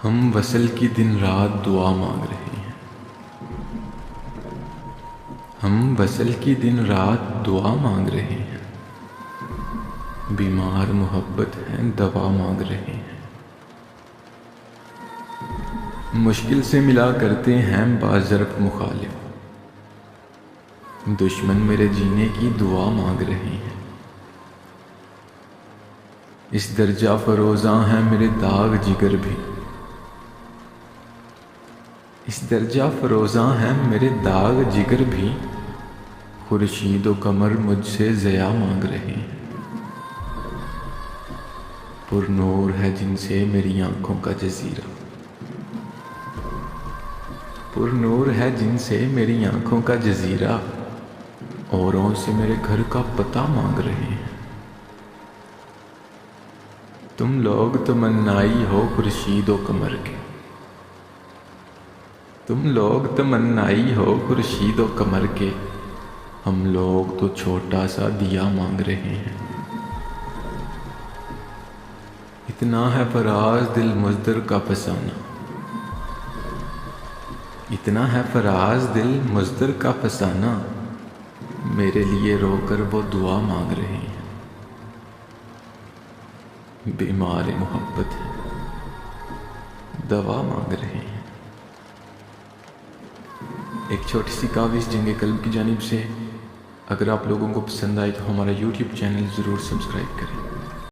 ہم وصل کی دن رات دعا مانگ رہے ہیں، ہم وصل کی دن رات دعا مانگ رہے ہیں، بیمار محبت ہیں دوا مانگ رہے ہیں، مشکل سے ملا کرتے ہیں باضرب مخالف، دشمن میرے جینے کی دعا مانگ رہے ہیں، اس درجہ فروزاں ہیں میرے داغ جگر بھی، اس درجہ فروزاں ہیں میرے داغ جگر بھی، خورشید و قمر مجھ سے ضیا مانگ رہے ہیں، پر نور ہے جن سے میری آنکھوں کا جزیرہ، پر نور ہے جن سے میری آنکھوں کا جزیرہ، اوروں سے میرے گھر کا پتہ مانگ رہے ہیں، تم لوگ تمنائی ہو خورشید و قمر کے، تم لوگ تمنائی ہو خورشید و قمر کے، ہم لوگ تو چھوٹا سا دیا مانگ رہے ہیں، اتنا ہے فراز دل مزدر کا فسانہ، اتنا ہے فراز دل مزدر کا فسانہ، میرے لیے رو کر وہ دعا مانگ رہے ہیں، بیمار محبت ہے دوا مانگ رہے ہیں۔ ایک چھوٹی سی کاوش جنگ قلب کی جانب سے۔ اگر آپ لوگوں کو پسند آئے تو ہمارا یوٹیوب چینل ضرور سبسکرائب کریں۔